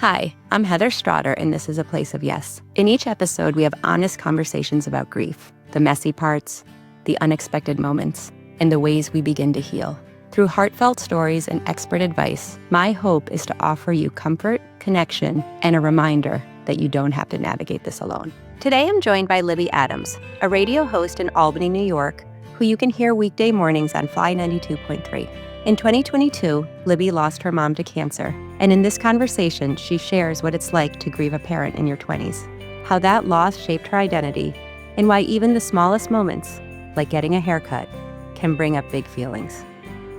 Hi, I'm Heather Strotter, and this is A Place of Yes. In each episode, we have honest conversations about grief, the messy parts, the unexpected moments, and the ways we begin to heal. Through heartfelt stories and expert advice, my hope is to offer you comfort, connection, and a reminder that you don't have to navigate this alone. Today, I'm joined by Libby Adams, a radio host in Albany, New York, who you can hear weekday mornings on Fly 92.3. In 2022, Libby lost her mom to cancer, and in this conversation, she shares what it's like to grieve a parent in your 20s, how that loss shaped her identity, and why even the smallest moments, like getting a haircut, can bring up big feelings.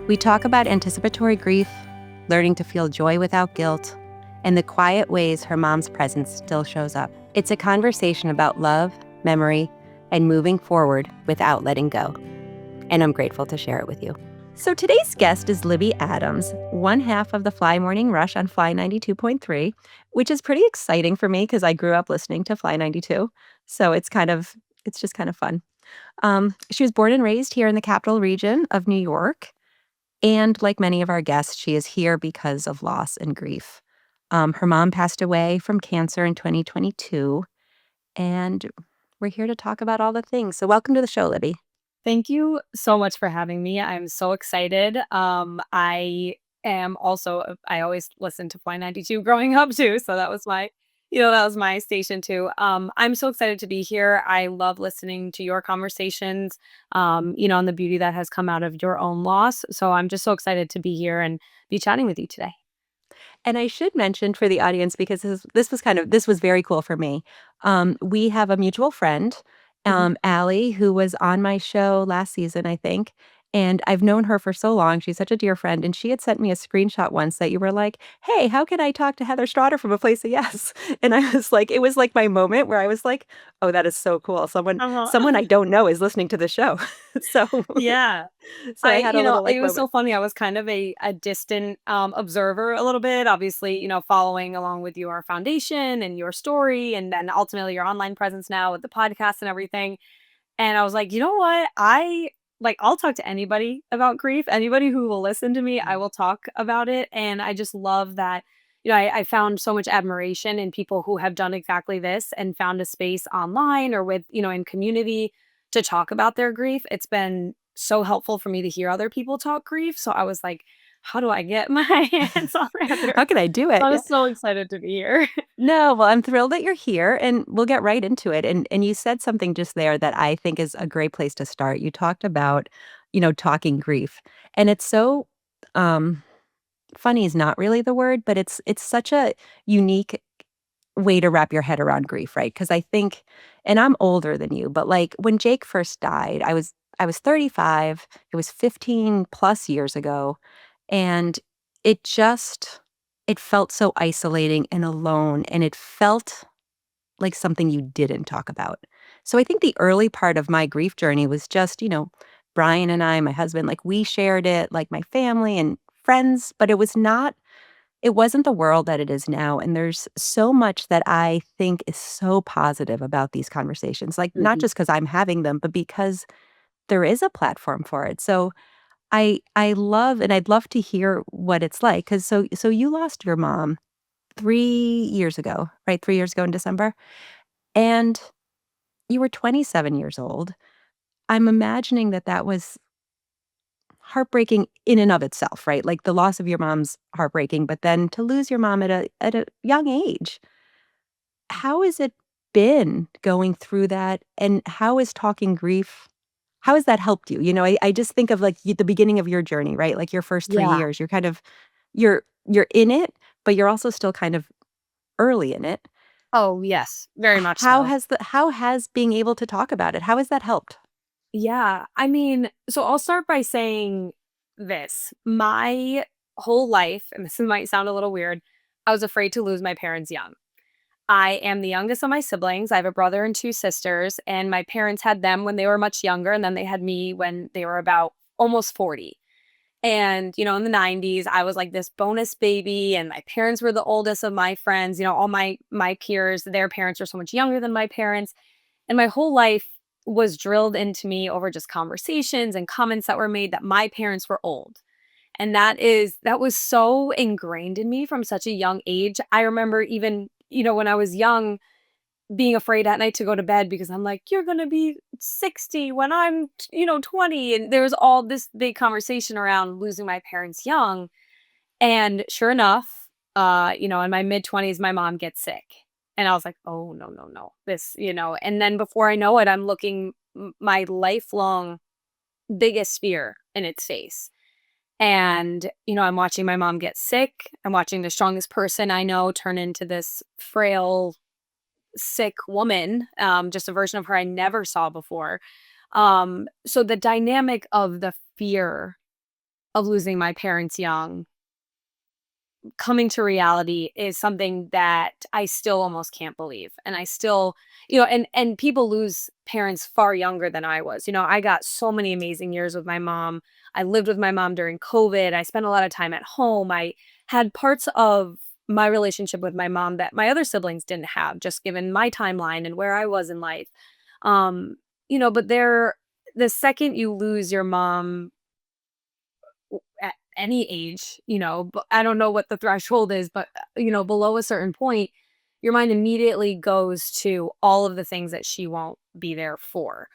We talk about anticipatory grief, learning to feel joy without guilt, and the quiet ways her mom's presence still shows up. It's a conversation about love, memory, and moving forward without letting go. And I'm grateful to share it with you. So today's guest is Libby Adams, one half of the Fly Morning Rush on Fly 92.3, which is pretty exciting for me because I grew up listening to Fly 92. So it's just kind of fun. She was born and raised here in the capital region of New York. And like many of our guests, she is here because of loss and grief. Her mom passed away from cancer in 2022. And we're here to talk about all the things. So welcome to the show, Libby. Thank you so much for having me. I'm so excited. I always listened to Fly 92 growing up too. So that was my station too. I'm so excited to be here. I love listening to your conversations, and the beauty that has come out of your own loss. So I'm just so excited to be here and be chatting with you today. And I should mention for the audience, because this was very cool for me. We have a mutual friend, Mhm. Allie, who was on my show last season, I think. And I've known her for so long. She's such a dear friend. And she had sent me a screenshot once that you were like, "Hey, how can I talk to Heather Strotter from A Place of Yes?" And I was like, it was like my moment where I was like, "Oh, that is so cool. Someone I Uh-huh. don't know is listening to the show." So Yeah. so I had a little like It was moment. so funny. I was kind of a distant observer a little bit, obviously, following along with your foundation and your story, and then ultimately your online presence now with the podcast and everything. And I was like, you know what? I'll talk to anybody about grief. Anybody who will listen to me, I will talk about it. And I just love that. I found so much admiration in people who have done exactly this and found a space online or in community to talk about their grief. It's been so helpful for me to hear other people talk grief. So I was like, how do I get my hands on Heather? How can I do it? I Yeah. was so excited to be here. No, well, I'm thrilled that you're here, and we'll get right into it. And you said something just there that I think is a great place to start. You talked about, talking grief. And it's so funny is not really the word, but it's such a unique way to wrap your head around grief, right? Because I think, and I'm older than you, but like when Jake first died, I was 35. It was 15 plus years ago. And it just it felt so isolating and alone, and it felt like something you didn't talk about. So I think the early part of my grief journey was just, Brian and I, my husband, like we shared it, like my family and friends, but it wasn't the world that it is now. And there's so much that I think is so positive about these conversations, like not Mhm. just because I'm having them, but because there is a platform for it. So I love and I'd love to hear what it's like, 'cause so you lost your mom 3 years ago, right? 3 years ago in December? And you were 27 years old. I'm imagining that that was heartbreaking in and of itself, right? Like, the loss of your mom's heartbreaking, but then to lose your mom at a young age. How has it been going through that, and how has that helped you? I just think of, like, the beginning of your journey, right? Like, your first 3 Yeah. years, you're in it, but you're also still kind of early in it. Oh, yes, very much so. How has being able to talk about it, how has that helped? Yeah. So I'll start by saying this. My whole life, and this might sound a little weird, I was afraid to lose my parents young. I am the youngest of my siblings. I have a brother and two sisters, and my parents had them when they were much younger, and then they had me when they were about almost 40. And, in the 90s, I was like this bonus baby, and my parents were the oldest of my friends. All my peers, their parents are so much younger than my parents. And my whole life was drilled into me over just conversations and comments that were made that my parents were old. And that was so ingrained in me from such a young age. I remember even, when I was young, being afraid at night to go to bed because I'm like, "You're gonna be 60 when I'm, 20." And there was all this big conversation around losing my parents young. And sure enough, in my mid-20s, my mom gets sick. And I was like, "Oh, no, no, no. And then before I know it, I'm looking my lifelong biggest fear in its face. And, I'm watching my mom get sick. I'm watching the strongest person I know turn into this frail, sick woman, just a version of her I never saw before. So the dynamic of the fear of losing my parents young coming to reality is something that I still almost can't believe. And I still, and people lose parents far younger than I was. I got so many amazing years with my mom. I lived with my mom during COVID. I spent a lot of time at home. I had parts of my relationship with my mom that my other siblings didn't have, just given my timeline and where I was in life. Um, but the second you lose your mom at any age, but I don't know what the threshold is, but below a certain point, your mind immediately goes to all of the things that she won't be there for.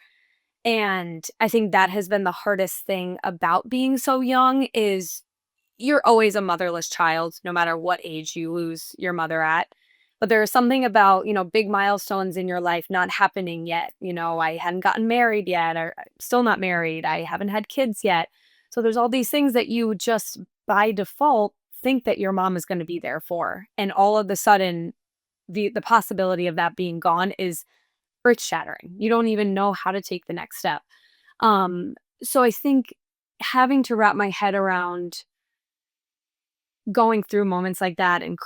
And I think that has been the hardest thing about being so young is you're always a motherless child no matter what age you lose your mother at. But there's something about, big milestones in your life not happening yet. I hadn't gotten married yet, or I'm still not married. I haven't had kids yet. So there's all these things that you just by default think that your mom is going to be there for. And all of the sudden, the possibility of that being gone is earth shattering. You don't even know how to take the next step. Um, so I think having to wrap my head around going through moments like that and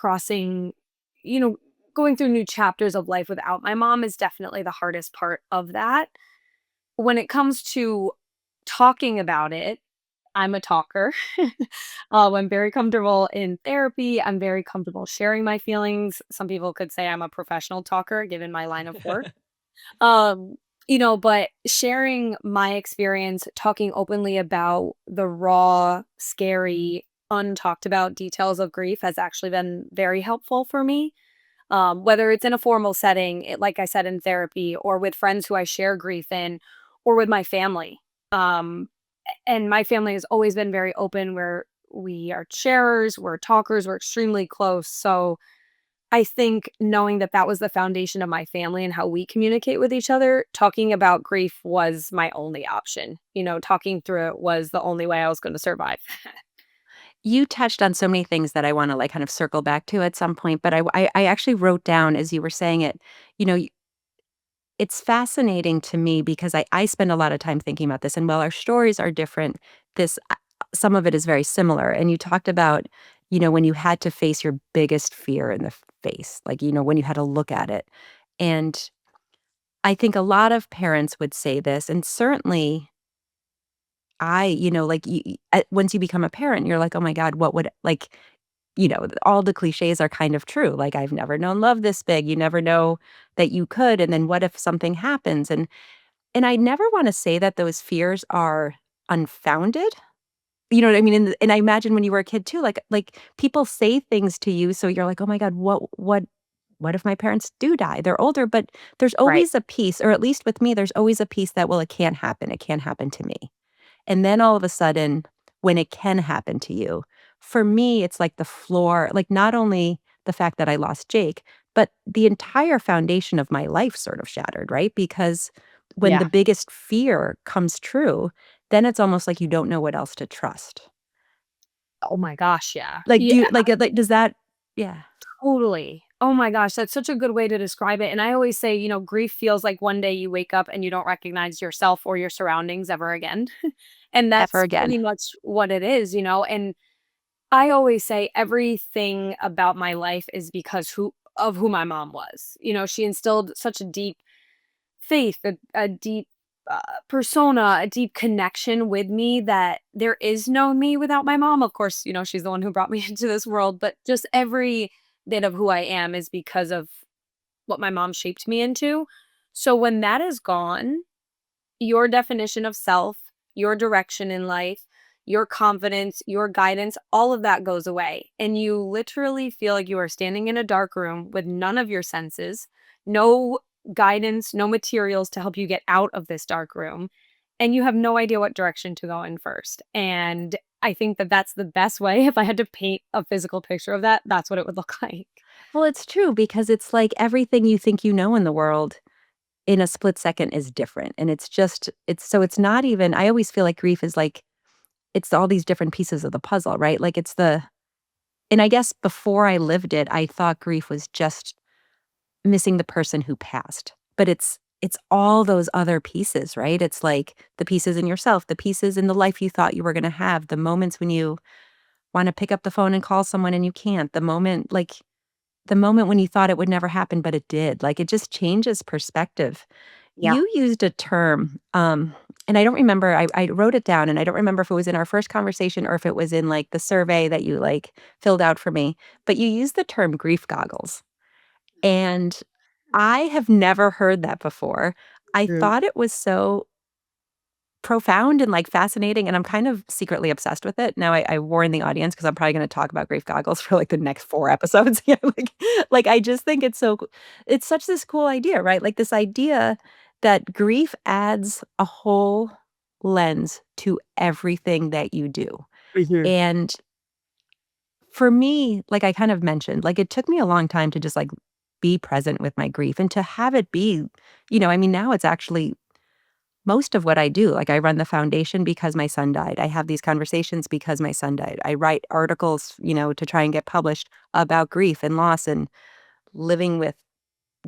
you know, going through new chapters of life without my mom is definitely the hardest part of that. When it comes to talking about it, I'm a talker. I'm very comfortable in therapy. I'm very comfortable sharing my feelings. Some people could say I'm a professional talker given my line of work. Um, but sharing my experience, talking openly about the raw, scary, untalked about details of grief has actually been very helpful for me. Whether it's in a formal setting, like I said, in therapy, or with friends who I share grief in, or with my family. And my family has always been very open. We are sharers, we're talkers, we're extremely close. So I think knowing that that was the foundation of my family and how we communicate with each other, talking about grief was my only option. Talking through it was the only way I was going to survive. You touched on so many things that I wanna, like, kind of circle back to at some point, but I actually wrote down as you were saying it, you know, it's fascinating to me because I spend a lot of time thinking about this, and while our stories are different, this some of it is very similar, and you talked about, when you had to face your biggest fear in the face, like, when you had to look at it, and I think a lot of parents would say this, and certainly like, once you become a parent, you're like, "Oh my god, what would" like, all the cliches are kind of true, like, "I've never known love this big," you never know that you could, and then what if something happens, and I never wanna say that those fears are unfounded, you know what I mean? And I imagine when you were a kid too, like, people say things to you, so you're like, "Oh my god, what if my parents do die?" They're older, but there's Right. always a piece, or at least with me, there's always a piece that, "Well, it can't happen to me." And then all of a sudden, when it can happen to you, for me, it's like the floor, like not only the fact that I lost Jake, but the entire foundation of my life sort of shattered, right? Because when the Yeah. biggest fear comes true, then it's almost like you don't know what else to trust. Oh my gosh. Yeah. Like, Yeah. do you like, does that yeah. Totally. Oh my gosh, that's such a good way to describe it. And I always say, grief feels like one day you wake up and you don't recognize yourself or your surroundings ever again. And Ever that's again. pretty much what it is. And I always say everything about my life is because who my mom was. She instilled such a deep faith, a deep persona, a deep connection with me that there is no me without my mom. Of course, she's the one who brought me into this world, but just every bit of who I am is because of what my mom shaped me into. So when that is gone, your definition of self, your direction in life, your confidence, your guidance, all of that goes away. And you literally feel like you are standing in a dark room with none of your senses, no guidance, no materials to help you get out of this dark room. And you have no idea what direction to go in first. And I think that that's the best way. If I had to paint a physical picture of that, that's what it would look like. Well, it's true because it's like everything you think you know in the world in a split second is different, and it's not even I always feel like grief is like it's all these different pieces of the puzzle, right? Like, it's the and I guess before I lived it, I thought grief was just missing the person who passed, but it's all those other pieces, right? It's like the pieces in yourself, the pieces in the life you thought you were gonna have, the moments when you wanna pick up the phone and call someone and you can't, the moment when you thought it would never happen, but it did, like, it just changes perspective. Yeah. You used a term, and I don't remember, I wrote it down, and I don't remember if it was in our first conversation or if it was in, like, the survey that you, like, filled out for me, but you used the term grief goggles, and I have never heard that before. I Mhm. thought it was so profound and, like, fascinating, and I'm kind of secretly obsessed with it. Now I warn the audience because 'cause I'm probably gonna talk about grief goggles for, like, the next 4 episodes. Yeah, I just think it's such this cool idea, right? Like, this idea that grief adds a whole lens to everything that you do. Mhm. And for me, like I kind of mentioned, like, it took me a long time to just, like, be present with my grief and to have it be I mean, now it's actually most of what I do, like, I run the foundation because my son died. I have these conversations because my son died. I write articles, to try and get published about grief and loss and living with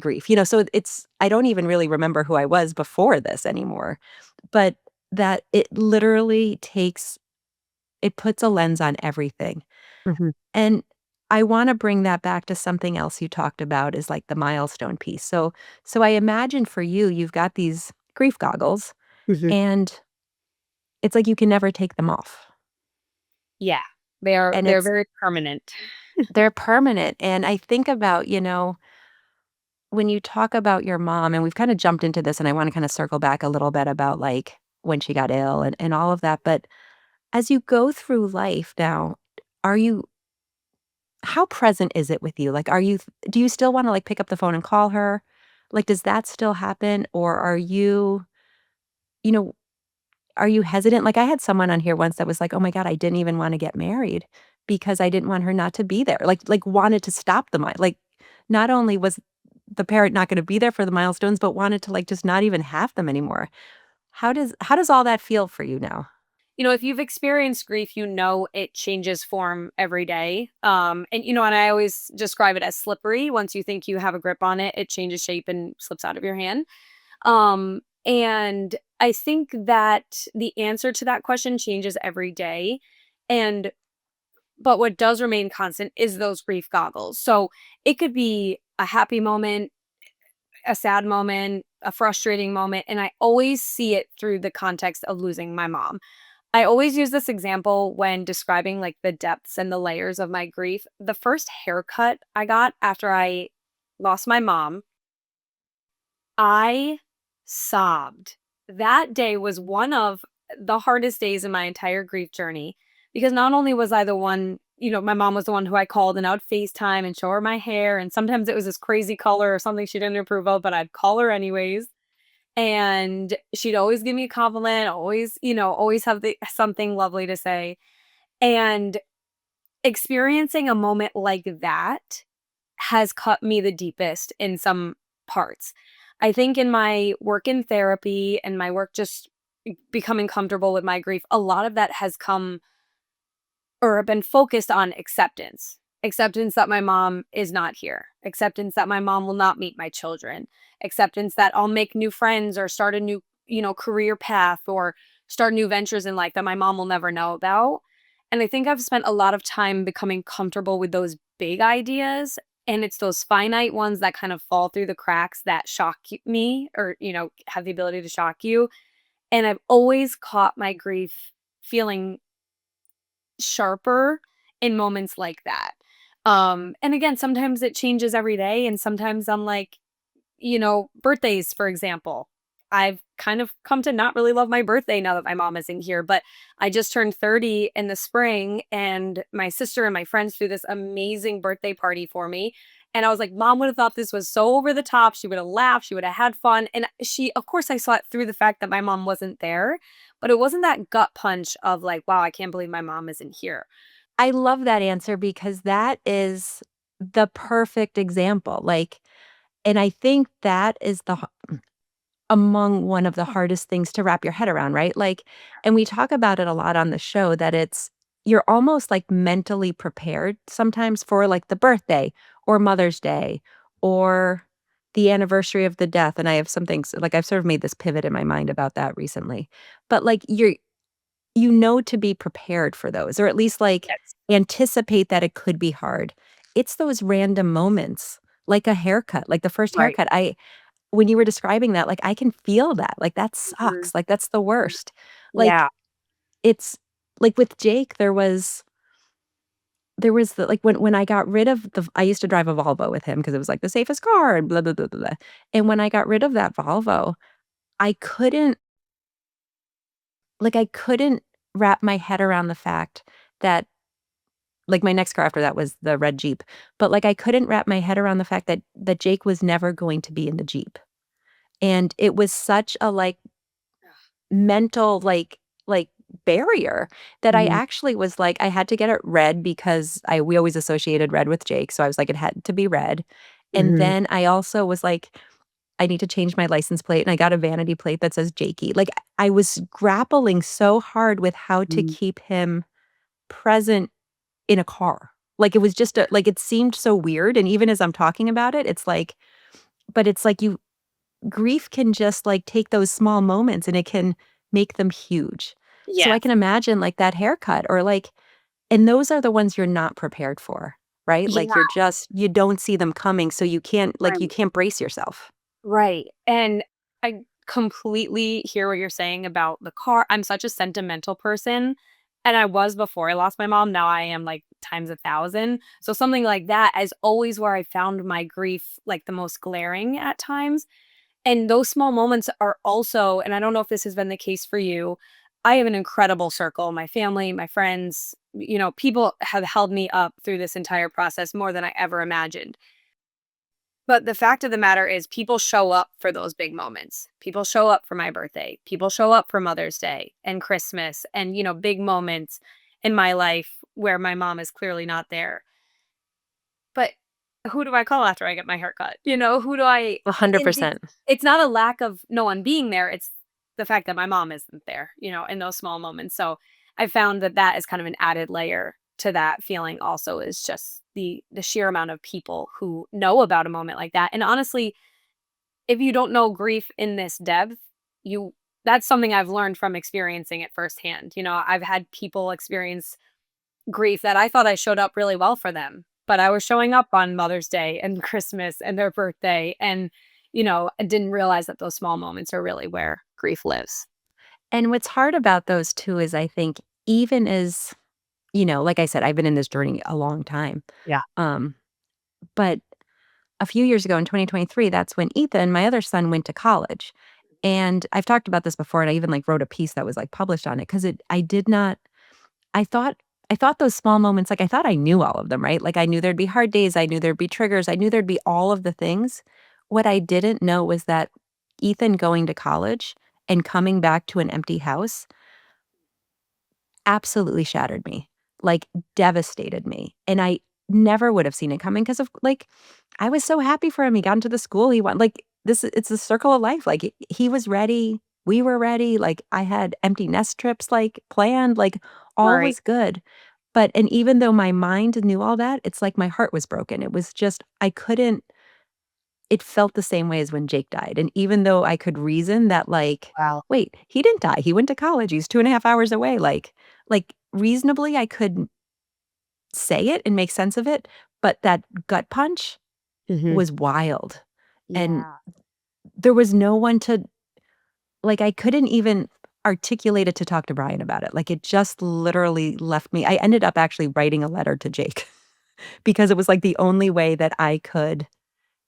grief, so it's I don't even really remember who I was before this anymore, but that it puts a lens on everything, Mhm. and I wanna bring that back to something else you talked about is, like, the milestone piece. So I imagine for you, you've got these grief goggles, Mhm. and it's like you can never take them off, Yeah. They're and they're very permanent. they're permanent, and I think about, when you talk about your mom, and we've kinda jumped into this, and I wanna kinda circle back a little bit about, like, when she got ill and all of that, but as you go through life now, are you how present is it with you? Like, do you still wanna, like, pick up the phone and call her? Like, does that still happen, or you know, are you hesitant? Like, I had someone on here once that was like, "Oh my god, I didn't even wanna get married because I didn't want her not to be there." Like, wanted to stop not only was the parent not gonna be there for the milestones, but wanted to, like, just not even have them anymore. How does all that feel for you now? If you've experienced grief, it changes form every day. And I always describe it as slippery. Once you think you have a grip on it, it changes shape and slips out of your hand. And I think that the answer to that question changes every day. And but what does remain constant is those grief goggles. So it could be a happy moment, a sad moment, a frustrating moment, and I always see it through the context of losing my mom. I always use this example when describing like the depths and the layers of my grief. The first haircut I got after I lost my mom, I sobbed. That day was one of the hardest days in my entire grief journey because not only was I the one, my mom was the one who I called and I would FaceTime and show her my hair. And sometimes it was this crazy color or something she didn't approve of, but I'd call her anyways. And she'd always give me a compliment, always have something lovely to say. And experiencing a moment like that has cut me the deepest in some parts. I think in my work in therapy and my work just becoming comfortable with my grief, a lot of that has come or been focused on acceptance. Acceptance that my mom is not here. Acceptance that my mom will not meet my children. Acceptance that I'll make new friends or start a new, career path or start new ventures in life that my mom will never know about. And I think I've spent a lot of time becoming comfortable with those big ideas. And it's those finite ones that kind of fall through the cracks that me or, have the ability to shock you. And I've always caught my grief feeling sharper in moments like that. And again, sometimes it changes every day, and sometimes I'm like, birthdays, for example. I've kind of come to not really love my birthday now that my mom isn't here. But I just turned 30 in the spring, and my sister and my friends threw this amazing birthday party for me. And I was like, Mom would have thought this was so over the top. She would have laughed. She would have had fun. And of course, I saw it through the fact that my mom wasn't there, but it wasn't that gut punch of like, wow, I can't believe my mom isn't here. I love that answer because that is the perfect example, like and I think that is among one of the hardest things to wrap your head around, right? Like and we talk about it a lot on the show that it's you're almost, like, mentally prepared sometimes for, like, the birthday or Mother's Day or the anniversary of the death, and I have some things like, I've sort of made this pivot in my mind about that recently. But, like, you know to be prepared for those, or at least, like, Yes. anticipate that it could be hard. It's those random moments, like a haircut, like the first Right. haircut, I when you were describing that, like, I can feel that, like, that Mhm. sucks, like, that's the Mhm. worst. Like, Yeah. it's like, with Jake, there was the like, when I got rid of I used to drive a Volvo with him because it was, like, the safest car and blah, blah, blah, blah, blah, and when I got rid of that Volvo, I couldn't I couldn't wrap my head around the fact that like, my next car after that was the red Jeep, but, like, I couldn't wrap my head around the fact that Jake was never going to be in the Jeep, and it was such a, like, mental, barrier that I Mhm. actually was like I had to get it red because I we always associated red with Jake, so I was like, "It had to be red," and Mhm. then I also was like, "I need to change my license plate," and I got a vanity plate that says Jakey. Like, I was grappling so hard with how to Mhm. keep him present in a car. Like, it was just a like, it seemed so weird, and even as I'm talking about it, it's like but it's like you grief can just, like, take those small moments, and it can make them huge. So I Yes. can imagine, like, that haircut or, like and those are the ones you're not prepared for, right? Like, Yeah. you don't see them coming, so you Right. can't brace yourself. Right. And I completely hear what you're saying about the car. I'm such a sentimental person. And I was before I lost my mom. Now I am like times 1,000. So something like that is always where I found my grief like the most glaring at times. And those small moments are also, and I don't know if this has been the case for you, I have an incredible circle. My family, my friends, people have held me up through this entire process more than I ever imagined. But the fact of the matter is people show up for those big moments. People show up for my birthday. People show up for Mother's Day and Christmas and, big moments in my life where my mom is clearly not there. But who do I call after I get my hair cut? Who do I and 100%. it's not a lack of no one being there, it's the fact that my mom isn't there, in those small moments. So I found that that is kind of an added layer to that feeling also is just the sheer amount of people who know about a moment like that. And honestly, if you don't know grief in this depth, you that's something I've learned from experiencing it firsthand. I've had people experience grief that I thought I showed up really well for them, but I was showing up on Mother's Day and Christmas and their birthday and, I didn't realize that those small moments are really where grief lives. And what's hard about those too is I think even as like I said, I've been in this journey a long time. Yeah. Um, but a few years ago in 2023, that's when Ethan, my other son, went to college. And I've talked about this before, and I even, like, wrote a piece that was, like, published on it because it I did not I thought I thought those small moments, like, I thought I knew all of them, right? Like, I knew there'd be hard days, I knew there'd be triggers, I knew there'd be all of the things. What I didn't know was that Ethan going to college and coming back to an empty house absolutely shattered me, like, devastated me, and I never would have seen it coming because of I was so happy for him, he got into the school he want like, this it's a circle of life, like, he was ready, we were ready, like, I had empty nest trips, like, planned, like, all Right. was good, but and even though my mind knew all that, it's like my heart was broken, it was just I couldn't it felt the same way as when Jake died, and even though I could reason that, like, Wow. "Wait, he didn't die, he went to college, he's 2.5 hours away," reasonably, I could say it and make sense of it, but that gut punch Mhm. was wild, and Yeah. there was no one to I couldn't even articulate it to talk to Brian about it, like, it just literally left me I ended up actually writing a letter to Jake because it was, like, the only way that I could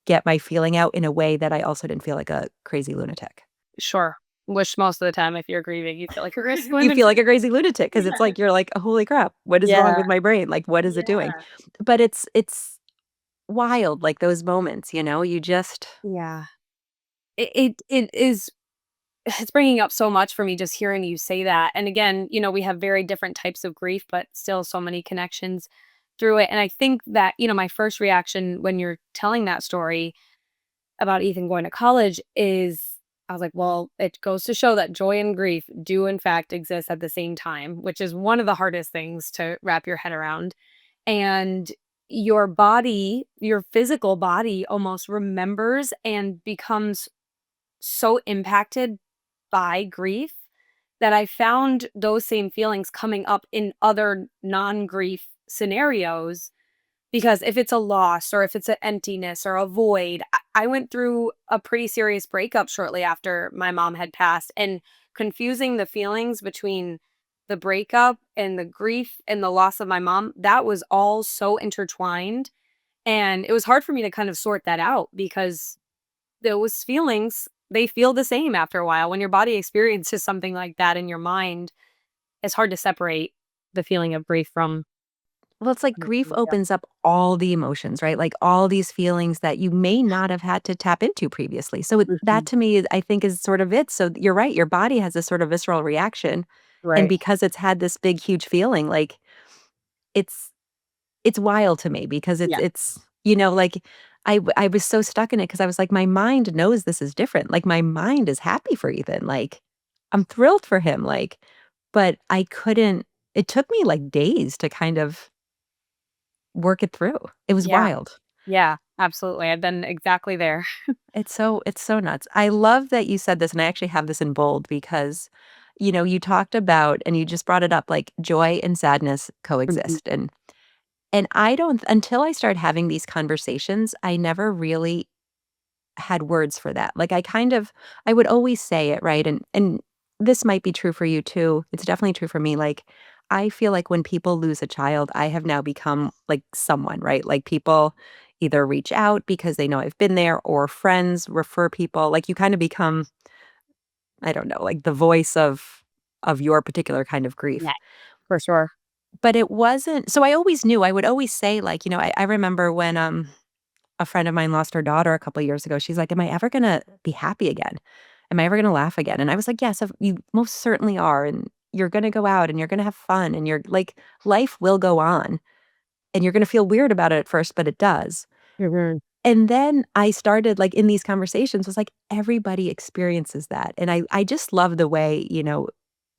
get my feeling out in a way that I also didn't feel like a crazy lunatic. Sure. Which most of the time, if you're grieving, you feel like a crazy You feel like lunatic. a crazy lunatic because it's like you're like, "Holy crap, what is wrong Yeah. with my brain? Like, what is it doing?" Yeah. But it's wild, like, those moments, you know? You just Yeah. It is it's bringing up so much for me just hearing you say that. And again, we have very different types of grief, but still so many connections through it. And I think that, my first reaction when you're telling that story about Ethan going to college is I was like, well, it goes to show that joy and grief do in fact exist at the same time, which is one of the hardest things to wrap your head around. And your body, your physical body almost remembers and becomes so impacted by grief that I found those same feelings coming up in other non-grief scenarios because if it's a loss or if it's an emptiness or a void, I went through a pretty serious breakup shortly after my mom had passed, and confusing the feelings between the breakup and the grief and the loss of my mom, that was all so intertwined. And it was hard for me to kind of sort that out because those feelings, they feel the same after a while. When your body experiences something like that in your mind, it's hard to separate the feeling of grief from well, it's like grief yeah. opens up all the emotions, right? Like, all these feelings that you may not have had to tap into previously. So, that Mhm. to me, I think is sort of it. So, you're right, your body has this sort of visceral reaction, and Right. because it's had this big, huge feeling, like, it's it's wild to me because Yeah. like, I was so stuck in it because I was like, "My mind knows this is different." Like, my mind is happy for Ethan, like, I'm thrilled for him, like, but I couldn't it took me, like, days to kind of work it through. It was Yeah. wild. Yeah. Absolutely. I've been exactly there. It's so nuts. I love that you said this, and I actually have this in bold because, you talked about and you just brought it up, like, joy and sadness Mhm. coexist, and I don't until I started having these conversations, I never really had words for that. Like, I would always say it, right? And this might be true for you too. It's definitely true for me. Like, I feel like when people lose a child, I have now become like someone, right? Like, people either reach out because they know I've been there or friends refer people. Like, you kind of become, I don't know, like the voice of your particular kind of grief. Yeah. For sure. But it wasn't so I always knew. I would always say, like, I remember when a friend of mine lost her daughter a couple years ago. She's like, "Am I ever gonna be happy again? Am I ever gonna laugh again?" And I was like, "Yes, you most certainly are, and you're gonna go out, and you're gonna have fun, and you're like, life will go on, and you're gonna feel weird about it at first, but it does." Mhm. And then I started, like, in these conversations, was like, everybody experiences that, and I just love the way,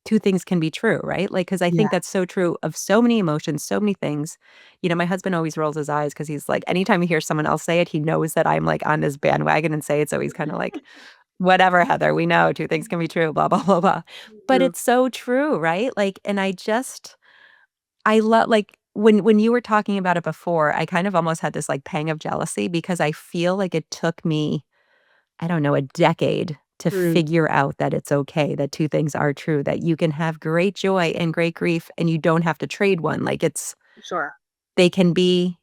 2 things can be true, right? Like, because I Yeah. think that's so true of so many emotions, so many things. My husband always rolls his eyes because he's like anytime he hears someone else say it, he knows that I'm, like, on his bandwagon and say it, so he's kinda like, "Whatever, Heather, we know 2 things can be true, blah, blah, blah, blah." But True. it's so true, right? Like, and I love like, when you were talking about it before, I kind of almost had this, like, pang of jealousy because I feel like it took me I don't know, a decade to Mm. figure out that it's okay, that 2 things are true, that you can have great joy and great grief, and you don't have to trade one, like, Sure. they can be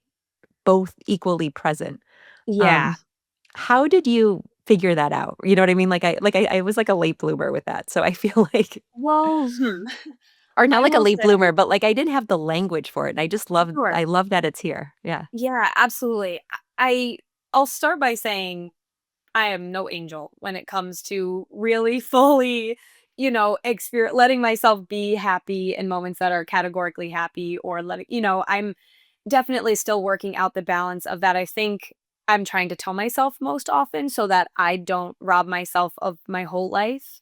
both equally present. Yeah. Um, how did you figure that out? You know what I mean? I was like a late bloomer with that, so I feel like Well, or not I like a will late say bloomer, but, like, I didn't have the language for it, and sure. I love that it's here. Yeah. Yeah, absolutely. I'll start by saying I am no angel when it comes to really fully, letting myself be happy in moments that are categorically happy or I'm definitely still working out the balance of that. I think I'm trying to tell myself most often so that I don't rob myself of my whole life.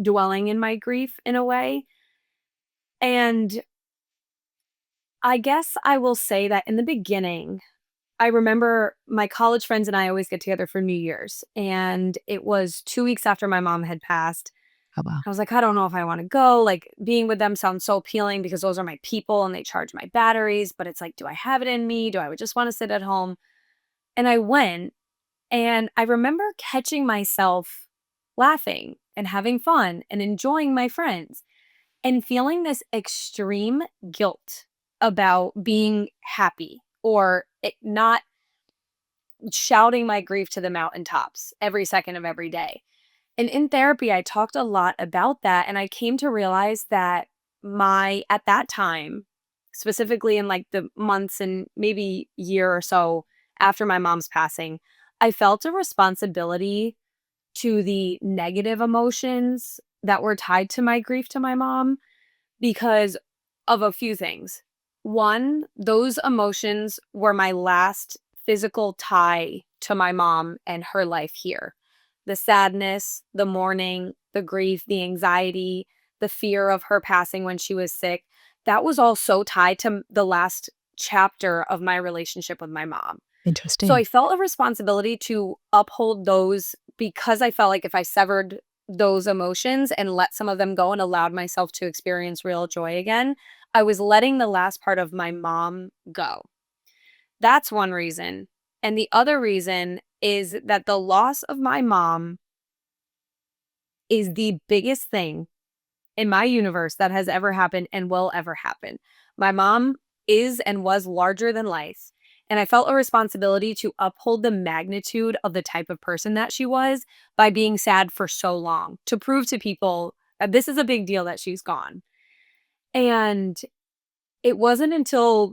Dwelling in my grief in a way. And I guess I will say that in the beginning, I remember my college friends and I always get together for New Year's, and it was 2 weeks after my mom had passed. Oh, wow. I was like, "I don't know if I wanna go," like, being with them sounds so appealing because those are my people and they charge my batteries, but it's like, do I have it in me? Do I would just wanna sit at home? And I went, and I remember catching myself laughing and having fun and enjoying my friends and feeling this extreme guilt about being happy or it not shouting my grief to the mountaintops every second of every day. And in therapy, I talked a lot about that. And I came to realize that at that time, specifically in like the months and maybe year or so after my mom's passing, I felt a responsibility to the negative emotions that were tied to my grief to my mom because of a few things. One, those emotions were my last physical tie to my mom and her life here. The sadness, the mourning, the grief, the anxiety, the fear of her passing when she was sick, that was all so tied to the last chapter of my relationship with my mom. So Interesting. I felt a responsibility to uphold those because I felt like if I severed those emotions and let some of them go and allowed myself to experience real joy again, I was letting the last part of my mom go. That's one reason. And the other reason is that the loss of my mom is the biggest thing in my universe that has ever happened and will ever happen. My mom is and was larger than life. And I felt a responsibility to uphold the magnitude of the type of person that she was by being sad for so long, to prove to people that this is a big deal that she's gone. And it wasn't until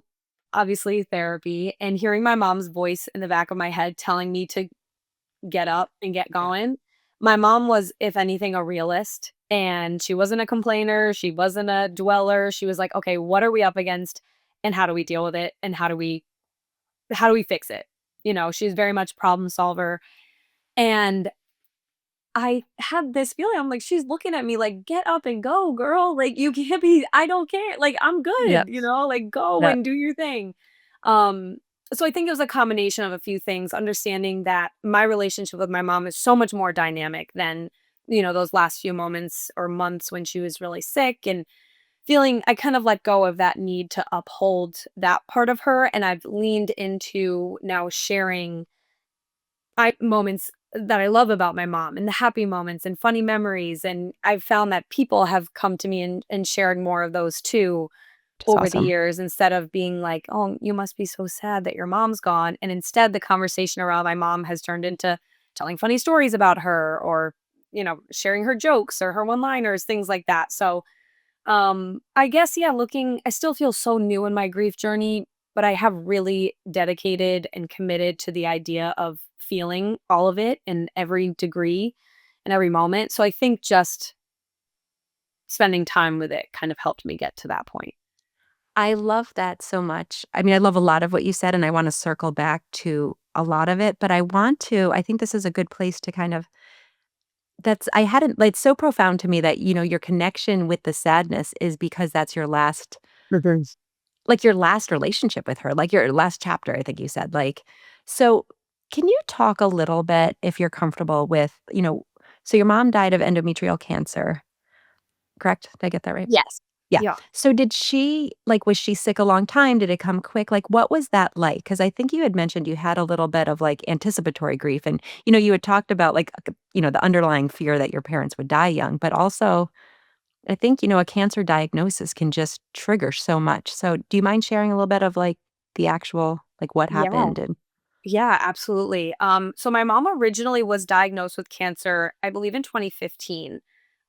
obviously therapy and hearing my mom's voice in the back of my head telling me to get up and get Yeah. going. My mom was, if anything, a realist, and she wasn't a complainer, she wasn't a dweller, she was like, "Okay, what are we up against, and how do we deal with it, and how do we fix it?" She's very much problem solver, and I had this feeling, I'm like, "She's looking at me like, 'Get up and go, girl, like, you can't be I don't care, like, I'm good, Yep. like, go Yep. and do your thing.'" Um, so I think it was a combination of a few things, understanding that my relationship with my mom is so much more dynamic than, those last few moments or months when she was really sick, and feeling I kind of let go of that need to uphold that part of her, and I've leaned into now sharing moments that I love about my mom and the happy moments and funny memories, and I've found that people have come to me and shared more of those too Which is over the awesome. years instead of being like, "Oh, you must be so sad that your mom's gone." And instead, the conversation around my mom has turned into telling funny stories about her or, sharing her jokes or her one-liners, things like that. So I guess, yeah, I still feel so new in my grief journey, but I have really dedicated and committed to the idea of feeling all of it in every degree and every moment. So I think just spending time with it kind of helped me get to that point. I love that so much. I mean, I love a lot of what you said, and I wanna circle back to a lot of it, but I think this is a good place to kind of that's I hadn't like, it's so profound to me that, your connection with the sadness is because that's your last like, your last relationship with her, like, your last chapter, I think you said, like so, can you talk a little bit, if you're comfortable with, so your mom died of endometrial cancer, correct? Did I get that right? Yes. Yeah. Yeah. So was she sick a long time? Did it come quick? Like, what was that like? Because I think you had mentioned you had a little bit of, like, anticipatory grief, and, you had talked about, like, the underlying fear that your parents would die young, but also, I think, a cancer diagnosis can just trigger so much. So, do you mind sharing a little bit of, like, the actual like, what Yeah. happened and Yeah, absolutely. So my mom originally was diagnosed with cancer, I believe in 2015,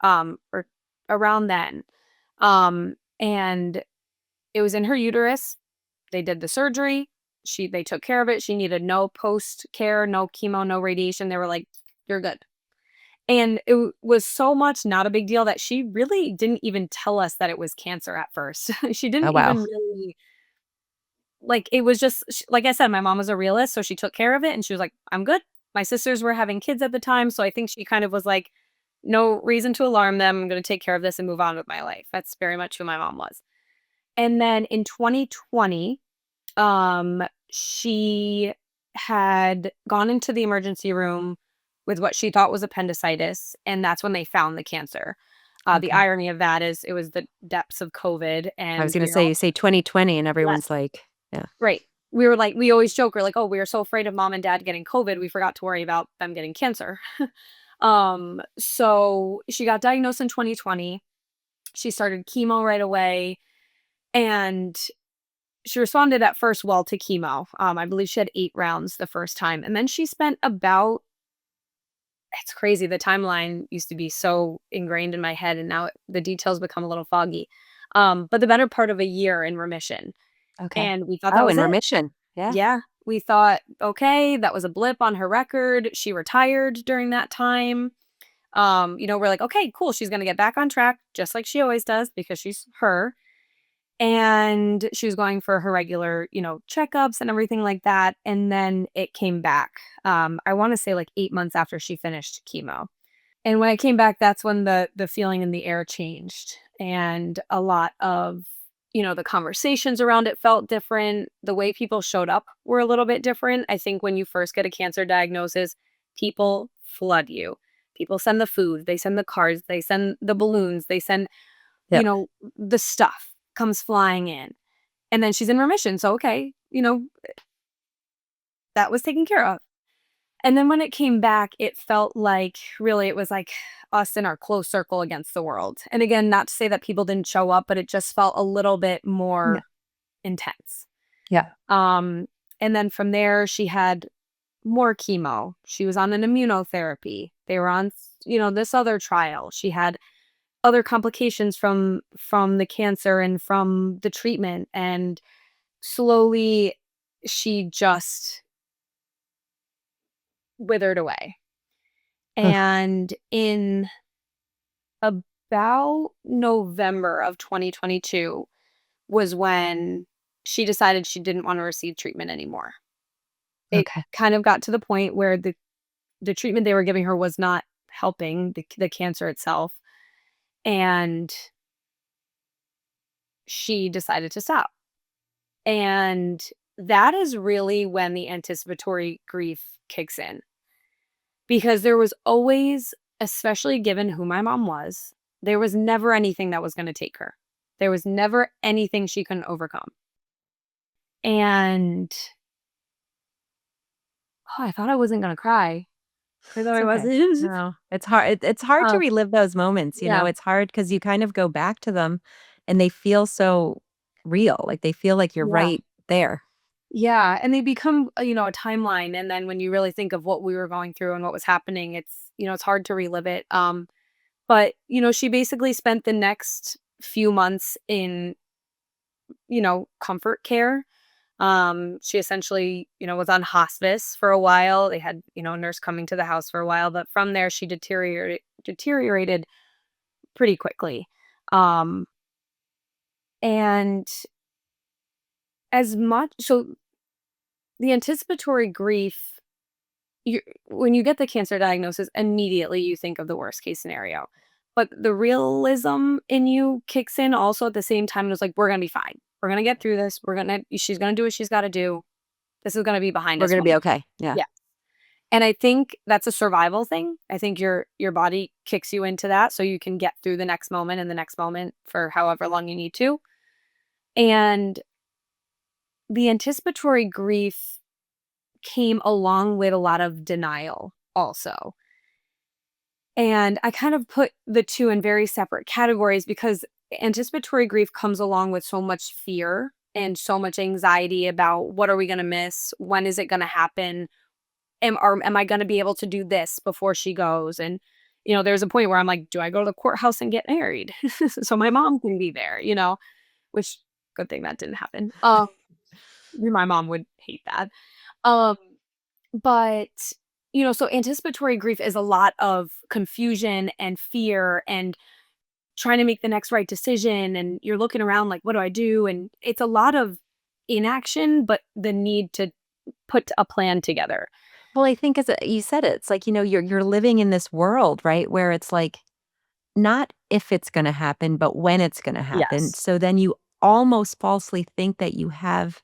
or around then. And it was in her uterus. They did the surgery. They took care of it. She needed no post care, no chemo, no radiation. They were like, "You're good." And was so much not a big deal that she really didn't even tell us that it was cancer at first. She Oh, didn't wow. even really like, it was just like I said, my mom was a realist, so she took care of it, and she was like, "I'm good." My sisters were having kids at the time, so I think she kind of was like, "No reason to alarm them. I'm gonna take care of this and move on with my life." That's very much who my mom was. And then in 2020, she had gone into the emergency room with what she thought was appendicitis, and that's when they found the cancer. The Okay. irony of that is it was the depths of COVID, I was and gonna we were say, all you say 2020 and everyone's yes. like yeah. Right. We were like we always joke, we're like, "Oh, we were so afraid of mom and dad getting COVID, we forgot to worry about them getting cancer." So she got diagnosed in 2020. She started chemo right away, and she responded at first well to chemo. I believe she had 8 rounds the first time, and then she spent about it's crazy, the timeline used to be so ingrained in my head, and now the details become a little foggy. But the better part of a year in remission, Okay. and we thought that Oh, was in it. remission. Yeah. Yeah, we thought, "Okay, that was a blip on her record." She retired during that time. We're like, "Okay, cool, she's gonna get back on track just like she always does because she's her." And she was going for her regular, checkups and everything like that, and then it came back. I wanna say, like, 8 months after she finished chemo. And when I came back, that's when the feeling in the air changed, and a lot of, the conversations around it felt different. The way people showed up were a little bit different. I think when you first get a cancer diagnosis, people flood you. People send the food, they send the cards, they send the balloons, they send, you Yep. know, the stuff comes flying in. And then she's in remission, so okay, that was taken care of. And then when it came back, it felt like really it was like us in our close circle against the world. And again, not to say that people didn't show up, but it just felt a little bit Yeah. more intense. Yeah. Um, and then from there, she had more chemo. She was on an immunotherapy. They were on, this other trial. She had other complications from the cancer and from the treatment. And slowly, she just withered away. Ugh. And in about November of 2022 was when she decided she didn't want to receive treatment anymore. It Okay. kind of got to the point where the treatment they were giving her was not helping the cancer itself, and she decided to stop. And that is really when the anticipatory grief kicks in, because there was always, especially given who my mom was, there was never anything that was gonna take her. There was never anything she couldn't overcome. And, I thought I wasn't gonna cry. I thought It's I okay. wasn't. No, it's hard. It's hard to Uh, relive those moments. yeah, It's hard because you kind of go back to them, and they feel so real. Like they feel like you're yeah, right there. yeah, and they become, a timeline, and then when you really think of what we were going through and what was happening, it's hard to relive it. But, she basically spent the next few months in, comfort care. She essentially, was on hospice for a while. They had, a nurse coming to the house for a while, but from there she deteriorated pretty quickly. Um, and as much so the anticipatory grief, when you get the cancer diagnosis, immediately you think of the worst case scenario. But the realism in you kicks in also at the same time. And it's like, we're gonna be fine. We're gonna get through this. She's gonna do what she's gotta do. This is gonna be behind We're us gonna one be day. okay. Yeah. Yeah. And I think that's a survival thing. I think your body kicks you into that so you can get through the next moment and the next moment for however long you need to. And the anticipatory grief came along with a lot of denial also. And I kind of put the 2 in very separate categories because anticipatory grief comes along with so much fear and so much anxiety about what are we gonna miss? When is it gonna happen? Am I gonna be able to do this before she goes? And, there's a point where I'm like, "Do I go to the courthouse and get married so my mom can be there?" Which good thing that didn't happen. My mom would hate that. Um, but, so anticipatory grief is a lot of confusion and fear and trying to make the next right decision, and you're looking around like, "What do I do?" And it's a lot of inaction, but the need to put a plan together. Well, I think as you said it, it's like you're living in this world, right, where it's like not if it's going to happen, but when it's going to happen. Yes. So then you almost falsely think that you have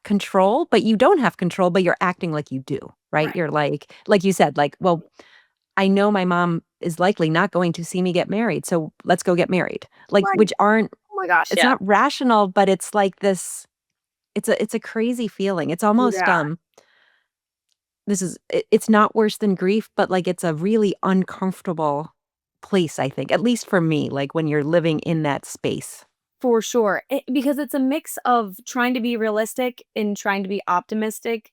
control, but you don't have control, but you're acting like you do, right? Right. You're like you said, like, well, I know my mom is likely not going to see me get married, so let's go get married. Like, Right. which aren't Oh my gosh, it's yeah. not rational, but it's like this it's a crazy feeling. It's almost Yeah. it's not worse than grief, but like it's a really uncomfortable place, I think. At least for me, like when you're living in that space. For sure. Because it's a mix of trying to be realistic and trying to be optimistic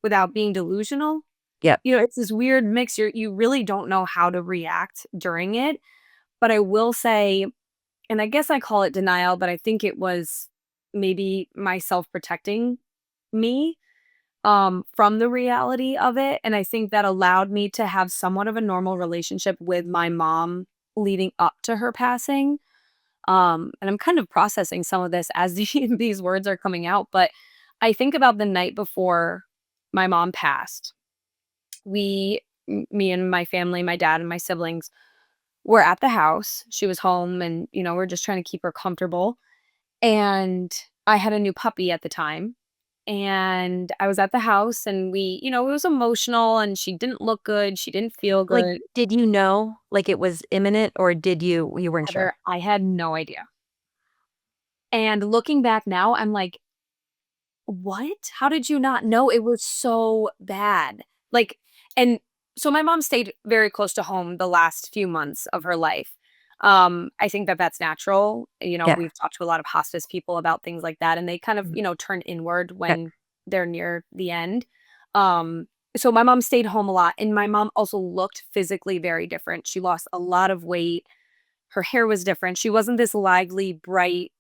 without being delusional. Yep. It's this weird mix. You really don't know how to react during it. But I will say, and I guess I call it denial, but I think it was maybe myself protecting me from the reality of it. And I think that allowed me to have somewhat of a normal relationship with my mom leading up to her passing. And I'm kind of processing some of this as these words are coming out, but I think about the night before my mom passed. Me and my family, my dad and my siblings were at the house. She was home and, we're just trying to keep her comfortable. And I had a new puppy at the time. And I was at the house and it was emotional and she didn't look good. She didn't feel Like, good. did you know, like, it was imminent, or did you weren't sure? Heather, I had no idea. And looking back now, I'm like, what? How did you not know? It was so bad. Like, and so my mom stayed very close to home the last few months of her life. I think that that's natural. Yeah. We've talked to a lot of hospice people about things like that, and they kind of, Mhm. turn inward Yeah. when they're near the end. So my mom stayed home a lot, and my mom also looked physically very different. She lost a lot of weight. Her hair was different. She wasn't this lively, bright,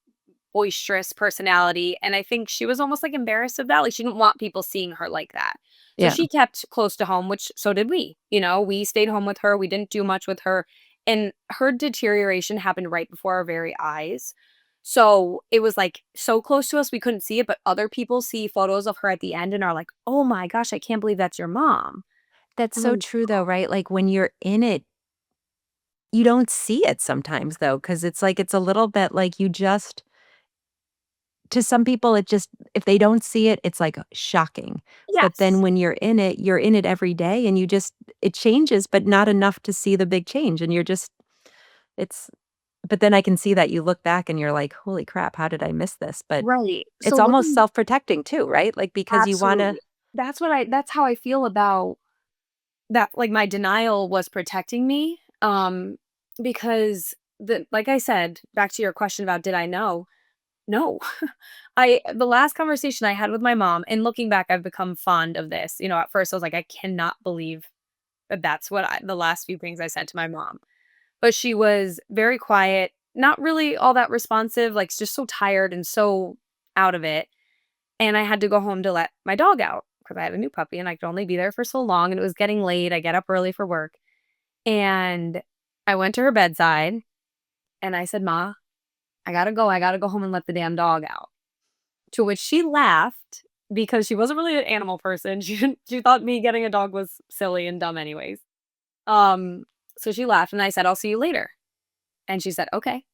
boisterous personality, and I think she was almost, like, embarrassed of that, like, she didn't want people seeing her like that. So Yeah. she kept close to home, which so did we, we stayed home with her, we didn't do much with her, and her deterioration happened right before our very eyes. So it was, like, so close to us, we couldn't see it, but other people see photos of her at the end and are like, "Oh my gosh, I can't believe that's your mom." That's And so I'm true though, right? Like, when you're in it, you don't see it sometimes though, because it's like it's a little bit like you just to some people, it just if they don't see it, it's, like, shocking. But then Yes. when you're in it every day and you just it changes, but not enough to see the big change, and you're just it's but then I can see that you look back and you're like, "Holy crap, how did I miss this?" But Right. So it's almost looking self-protecting too, right? Like, because you wanna absolutely. That's how I feel about that, like, my denial was protecting me, because like I said, back to your question about did I know? No. The last conversation I had with my mom, and looking back, I've become fond of this. At first I was like, I cannot believe that that's the last few things I said to my mom. But she was very quiet, not really all that responsive, like just so tired and so out of it. And I had to go home to let my dog out because I had a new puppy and I could only be there for so long. And it was getting late. I get up early for work. And I went to her bedside and I said, "Ma, I gotta go. I gotta go home and let the damn dog out." To which she laughed because she wasn't really an animal person. She thought me getting a dog was silly and dumb anyways. Um, so she laughed and I said, "I'll see you later." And she said, "Okay."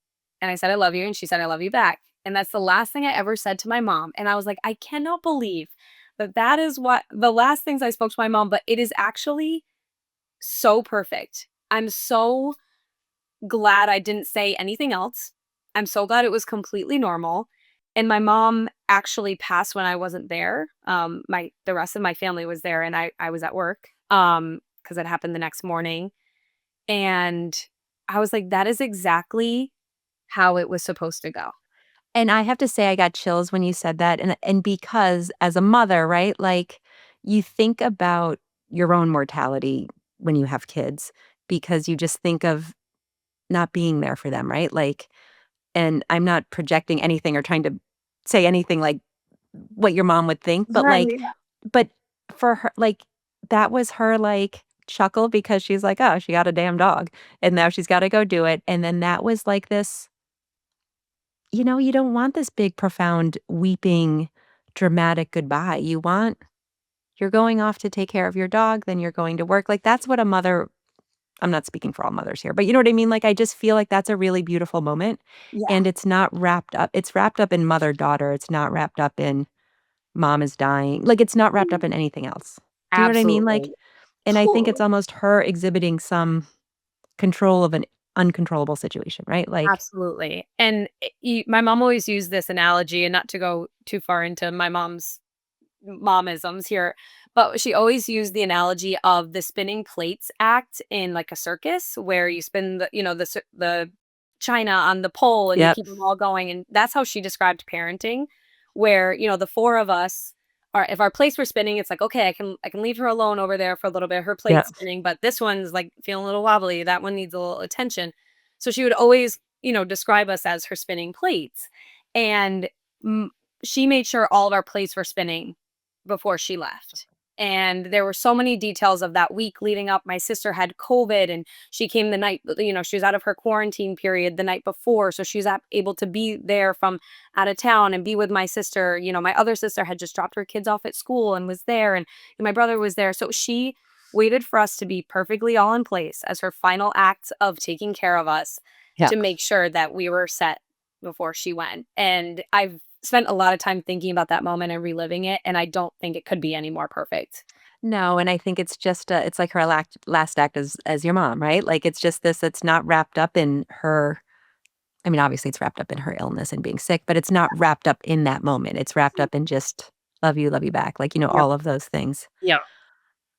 And I said, "I love you." And she said, "I love you back." And that's the last thing I ever said to my mom. And I was like, I cannot believe that that is what the last things I spoke to my mom, but it is actually so perfect. I'm so glad I didn't say anything else. I'm so glad it was completely normal. And my mom actually passed when I wasn't there. The rest of my family was there and I was at work. Because it happened the next morning. And I was like, that is exactly how it was supposed to go. and I have to say I got chills when you said that, and because as a mother, right, like, you think about your own mortality when you have kids because you just think of not being there for them, right? Like, and I'm not projecting anything or trying to say anything like what your mom would think, but, like Right. but for her, like, that was her, like, chuckle because she's like, "Oh, she got a damn dog, and now she's gotta go do it," and then that was like this you don't want this big, profound, weeping, dramatic goodbye. You're going off to take care of your dog, then you're going to work, like, that's what a mother I'm not speaking for all mothers here, but you know what I mean? Like, I just feel like that's a really beautiful moment, Yeah, and it's wrapped up in mother-daughter, it's not wrapped up in mom is dying, like, it's not wrapped up in anything else. Do you know what I mean? Like, absolutely. and I think it's Totally. almost her exhibiting some control of an uncontrollable situation, right? Like Absolutely. And my mom always used this analogy, and not to go too far into my mom's momisms here, but she always used the analogy of the spinning plates act in like a circus where you spin the china on the pole and you Yep. keep them all going. And that's how she described parenting, where, the four of us are, if our plates were spinning, it's like, okay, I can leave her alone over there for a little bit. Her plate's Yep. spinning, but this one's like feeling a little wobbly. That one needs a little attention. So she would always, describe us as her spinning plates. And mm, she made sure all of our plates were spinning before she left. And there were so many details of that week leading up. My sister had COVID and she came the night, she was out of her quarantine period the night before. So she was able to be there from out of town and be with my sister. My other sister had just dropped her kids off at school and was there, and my brother was there. So she waited for us to be perfectly all in place as her final act of taking care of us to Yep. make sure that we were set before she went. And I've spent a lot of time thinking about that moment and reliving it, and I don't think it could be any more perfect. No, and I think it's just, it's like her last act as your mom, right? Like, it's just this, it's not wrapped up in her. I mean, obviously, it's wrapped up in her illness and being sick, but it's not wrapped up in that moment. It's wrapped up in just love you back, like, Yep. all of those things. Yep.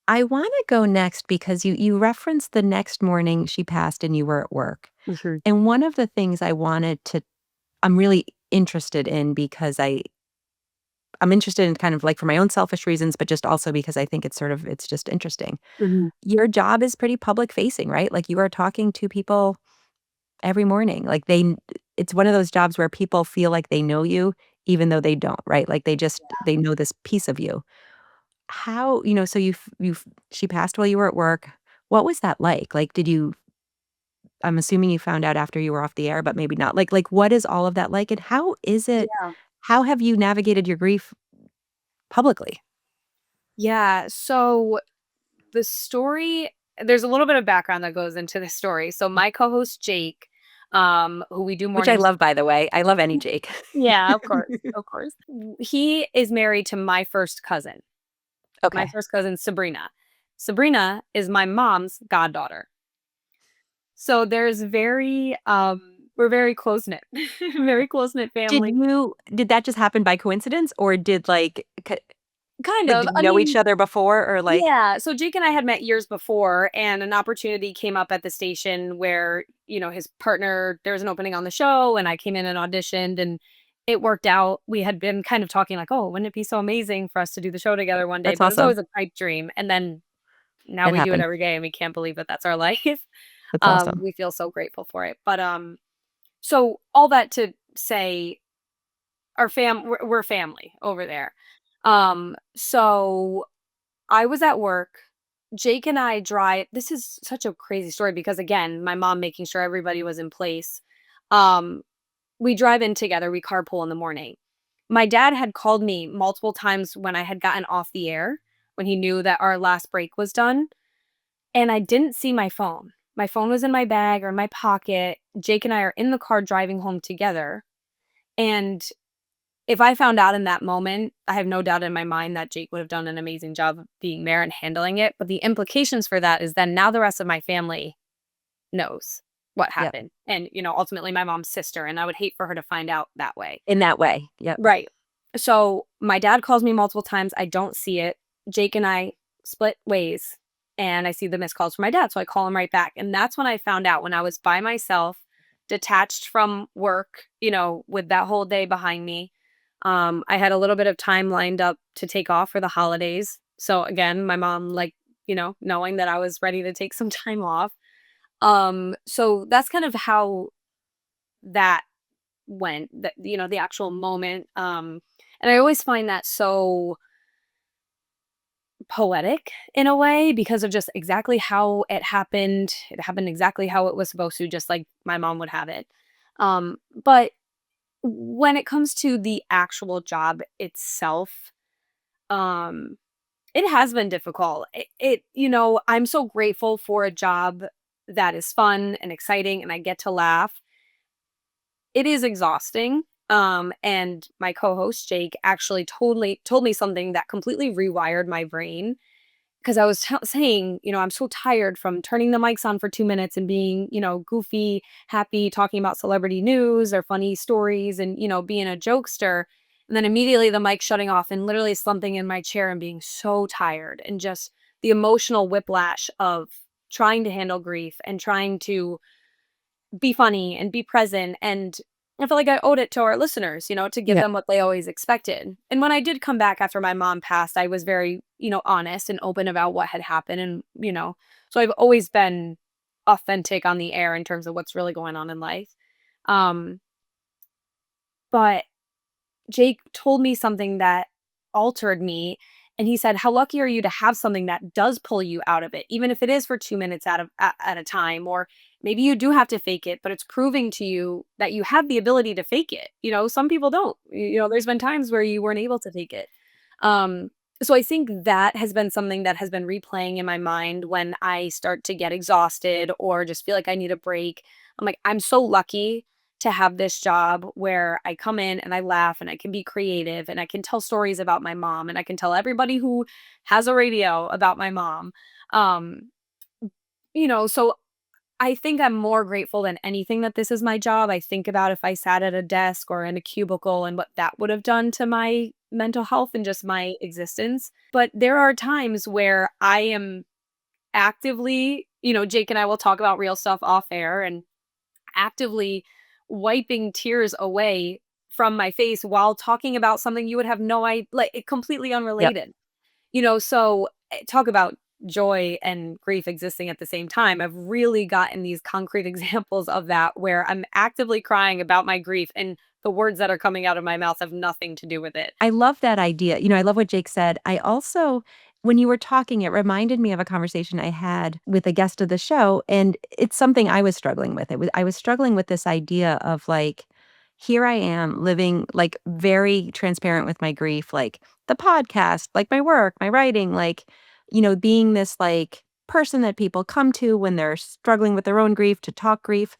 I wanna go next because you referenced the next morning she passed and you were at work. Mhm. And one of the things I'm really interested in because I'm interested in kind of like for my own selfish reasons, but just also because I think it's just interesting. Mhm. Your job is pretty public facing, right? Like, you are talking to people every morning. Like, it's one of those jobs where people feel like they know you even though they don't, right? Like, they know this piece of you. How, so she passed while you were at work. What was that like? Like, I'm assuming you found out after you were off the air, but maybe not. Like, what is all of that like? And Yeah. how have you navigated your grief publicly? Yeah. So the story, there's a little bit of background that goes into the story. So my co-host Jake, who we do Which I mornings. love, by the way. I love any Jake. Yeah, of course. Of course. He is married to my first cousin. My Okay. first cousin, Sabrina. Sabrina is my mom's goddaughter. So there's we're very close knit, very close knit family. Did that just happen by coincidence, or Kind of. did you I know each mean, other before, or like yeah. So Jake and I had met years before, and an opportunity came up at the station where, his partner, there was an opening on the show, and I came in and auditioned, and it worked out. We had been kind of talking like, oh, wouldn't it be so amazing for us to do the show together one day? that's But it was awesome. always a pipe dream. And then now It we do it happened. every day, and we can't believe that that's our life. That's awesome. We feel so grateful for it. But so all that to say, we're family over there. So I was at work. Jake and I drive. This is such a crazy story because again, my mom making sure everybody was in place. Um, we drive in together. We carpool in the morning. My dad had called me multiple times when I had gotten off the air, when he knew that our last break was done, and I didn't see my phone. My phone was in my bag or in my pocket. Jake and I are in the car driving home together. And if I found out in that moment, I have no doubt in my mind that Jake would have done an amazing job of being there and handling it. But the implications for that is then now the rest of my family knows what Yep. happened. And, ultimately my mom's sister. And I would hate for her to find out that way. In that way. Yep. Right. So my dad calls me multiple times. I don't see it. Jake and I split ways and I see the missed calls from my dad. So I call him right back. And that's when I found out, when I was by myself, detached from work, with that whole day behind me. I had a little bit of time lined up to take off for the holidays. So again, my mom, like, knowing that I was ready to take some time off. So that's kind of how that went, that, the actual moment. And I always find that so poetic in a way because of just exactly how it happened. It happened exactly how it was supposed to, just like my mom would have it. But when it comes to the actual job itself, um, it has been difficult. I'm so grateful for a job that is fun and exciting and I get to laugh. It is exhausting. And my co-host Jake actually told me something that completely rewired my brain because I was saying, I'm so tired from turning the mics on for 2 minutes and being, goofy, happy, talking about celebrity news or funny stories and, being a jokester. And then immediately the mic shutting off and literally slumping in my chair and being so tired and just the emotional whiplash of trying to handle grief and trying to be funny and be present. And I felt like I owed it to our listeners, to give Yeah. them what they always expected. And when I did come back after my mom passed, I was very, honest and open about what had happened. And, so I've always been authentic on the air in terms of what's really going on in life. Um, but Jake told me something that altered me, and he said, "How lucky are you to have something that does pull you out of it, even if it is for 2 minutes at a time, or maybe you do have to fake it, but it's proving to you that you have the ability to fake it." Some people don't. There's been times where you weren't able to fake it. Um, so I think that has been something that has been replaying in my mind when I start to get exhausted or just feel like I need a break. I'm like, I'm so lucky to have this job where I come in and I laugh and I can be creative and I can tell stories about my mom and I can tell everybody who has a radio about my mom. Um, so I think I'm more grateful than anything that this is my job. I think about if I sat at a desk or in a cubicle and what that would have done to my mental health and just my existence. But there are times where I am actively, Jake and I will talk about real stuff off air and actively wiping tears away from my face while talking about something you would have no idea, like completely Yep. unrelated. Talk about joy and grief existing at the same time. I've really gotten these concrete examples of that where I'm actively crying about my grief and the words that are coming out of my mouth have nothing to do with it. I love that idea. I love what Jake said. I also, when you were talking, it reminded me of a conversation I had with a guest of the show, and it's something I was struggling with. I was struggling with this idea of like, here I am living like very transparent with my grief, like the podcast, like my work, my writing, like, being this like person that people come to when they're struggling with their own grief to talk grief.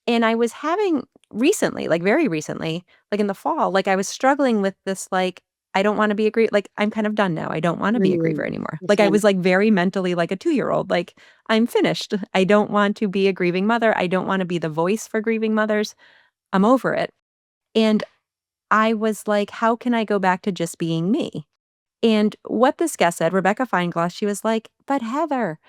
And I was having recently, like very recently, like in the fall, like I was struggling with this, like, I don't want to be a griever. Like, I'm kind of done now. I don't want to be a griever Mm, anymore. the Like, I same. was like very mentally like a 2-year-old. Like, I'm finished. I don't want to be a grieving mother. I don't want to be the voice for grieving mothers. I'm over it. And I was like, how can I go back to just being me? And what this guest said, Rebecca Feinglass, she was like, but Heather,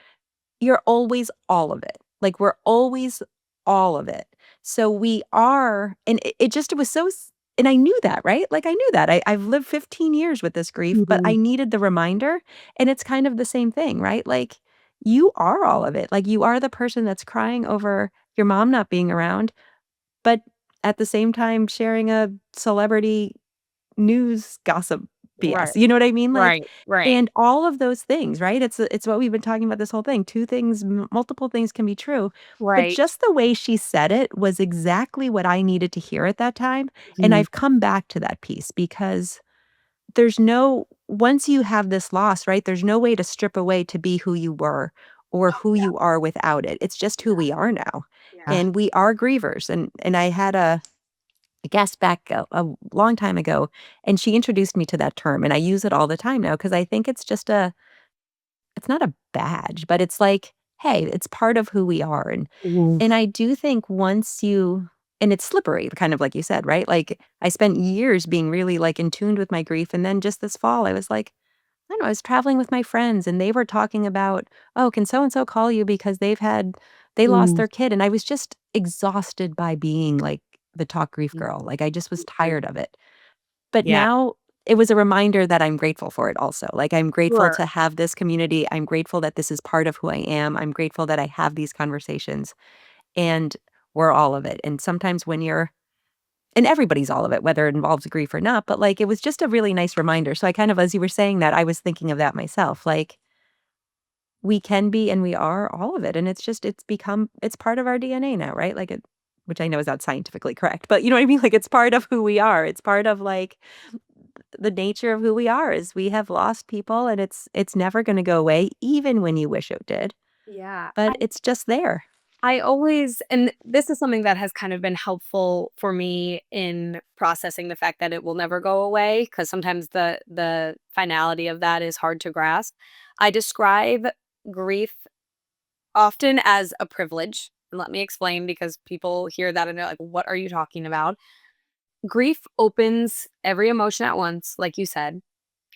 you're always all of it. Like, we're always all of it. So we are and it just it was so s and I knew that, right? Like, I knew that. I've lived 15 years with this grief, but I Mhm. needed the reminder, and it's kind of the same thing, right? Like, you are all of it. Like, you are the person that's crying over your mom not being around, but at the same time sharing a celebrity news gossip Right. BS, you know what I mean? Like, Right. Right. and all of those things, right? It's what we've been talking about this whole thing. 2 things, multiple things can be true, but Right. just the way she said it was exactly what I needed to hear at that time, and Mhm. I've come back to that piece because there's no once you have this loss, right, there's no way to strip away to be who you were or Oh, who yeah. you are without it. It's just who we are now, Yeah. and we are grievers, and I had a guest back a long time ago, and she introduced me to that term, and I use it all the time now because I think it's just it's not a badge, but it's like, hey, it's part of who we are, Mhm. and I do think once you and it's slippery, kind of like you said, right? Like, I spent years being really, like, in tune with my grief, and then just this fall, I was like, I don't know, I was traveling with my friends, and they were talking about, "Oh, can so and so call you because they lost Mm. their kid," and I was just exhausted by being, like, the talk grief girl, like, I just was Mhm. tired of it. But Yeah. now it was a reminder that I'm grateful for it also. Like, I'm grateful Sure. to have this community. I'm grateful that this is part of who I am. I'm grateful that I have these conversations, and we're all of it. And sometimes when you're and everybody's all of it, whether it involves grief or not, but, like, it was just a really nice reminder. So I kind of as you were saying that, I was thinking of that myself. Like, we can be and we are all of it, and it's part of our DNA now, right? Like, it which I know is not scientifically correct, but you know what I mean? Like, it's part of who we are. It's part of, like, the nature of who we are is we have lost people, and it's never gonna go away even when you wish it did, Yeah. but it's just there. I always and this is something that has kind of been helpful for me in processing the fact that it will never go away because sometimes the finality of that is hard to grasp. I describe grief often as a privilege. And let me explain because people hear that and they're like, "What are you talking about?" Grief opens every emotion at once, like you said.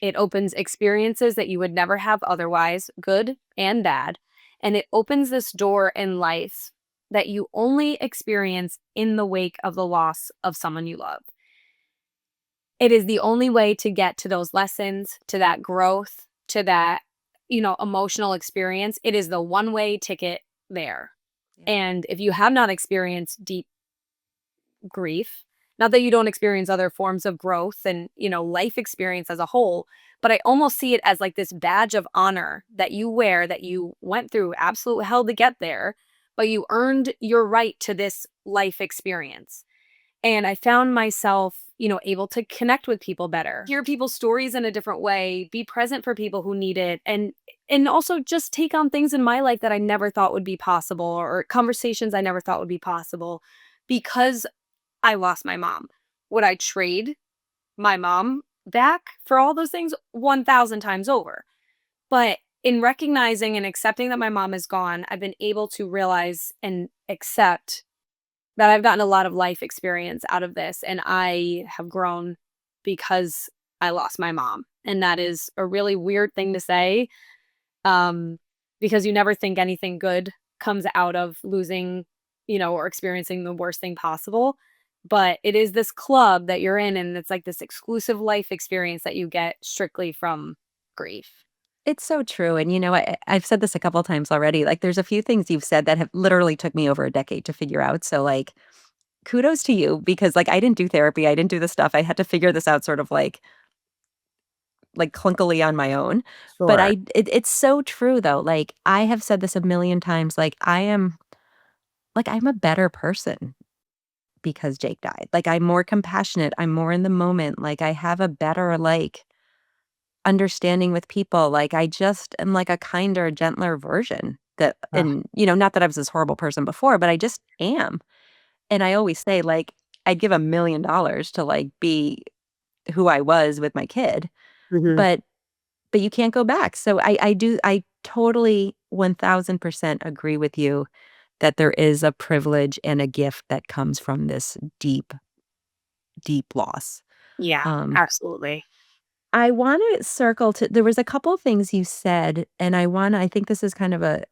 It opens experiences that you would never have otherwise, good and bad. And it opens this door in life that you only experience in the wake of the loss of someone you love. It is the only way to get to those lessons, to that growth, to that, emotional experience. It is the one-way ticket there. Yeah. And if you have not experienced deep grief, not that you don't experience other forms of growth and, life experience as a whole, but I almost see it as like this badge of honor that you wear, that you went through absolute hell to get there, but you earned your right to this life experience. And I found myself, able to connect with people better, hear people's stories in a different way, be present for people who need it, and also just take on things in my life that I never thought would be possible, or conversations I never thought would be possible because I lost my mom. Would I trade my mom back for all those things? 1,000 times over. But in recognizing and accepting that my mom is gone, I've been able to realize and accept that I've gotten a lot of life experience out of this, and I have grown because I lost my mom. And that is a really weird thing to say, um, because you never think anything good comes out of losing, or experiencing the worst thing possible. But it is this club that you're in, and it's like this exclusive life experience that you get strictly from grief. It's so true, and, I've said this a couple times already, like, there's a few things you've said that have literally took me over a decade to figure out, so, like, kudos to you because, like, I didn't do therapy, I didn't do this stuff, I had to figure this out sort of, clunkily on my own, but Sure. it's so true, though, like, I have said this a million times, I'm a better person because Jake died, like, I'm more compassionate, I'm more in the moment, like, I have a better, understanding with people, like, I just am, like, a kinder, gentler version that Ugh. and, not that I was this horrible person before, but I just am, and I always say, like, I'd give $1,000,000 to, be who I was with my kid, Mhm. but you can't go back, so I totally 1,000% agree with you that there is a privilege and a gift that comes from this deep, deep loss. Yeah, Um absolutely. I wanna circle to there was a couple things you said, and I think this is kind of a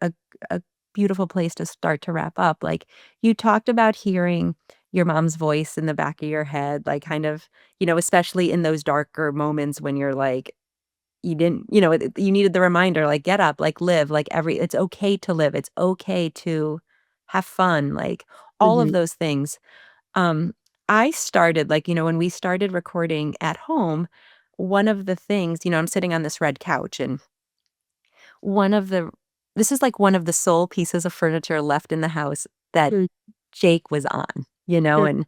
beautiful place to start to wrap up, like, you talked about hearing your mom's voice in the back of your head, like, kind of, especially in those darker moments when you're like, you didn't you needed the reminder, like, "Get up, like, live, like, it's okay to live, it's okay to have fun," like, all of Mhm. those things. Um, I started when we started recording at home, one of the things I'm sitting on this red couch, and one of the this is, like, one of the sole pieces of furniture left in the house that Mm, Jake was on, mm,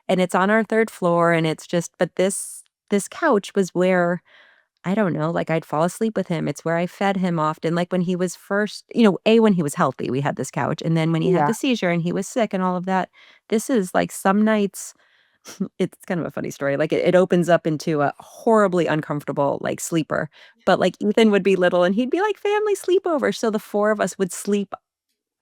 and it's on our 3rd floor, and it's just but this couch was where I don't know, like, I'd fall asleep with him, it's where I fed him often, like, when he was first when he was healthy, we had this couch, and then when he had yeah. the seizure and he was sick and all of that, this is, like, some nights it's kind of a funny story, like, it opens up into a horribly uncomfortable, like, sleeper, but, like, Ethan would be little, and he'd be like, "Family sleepover," so the 4 of us would sleep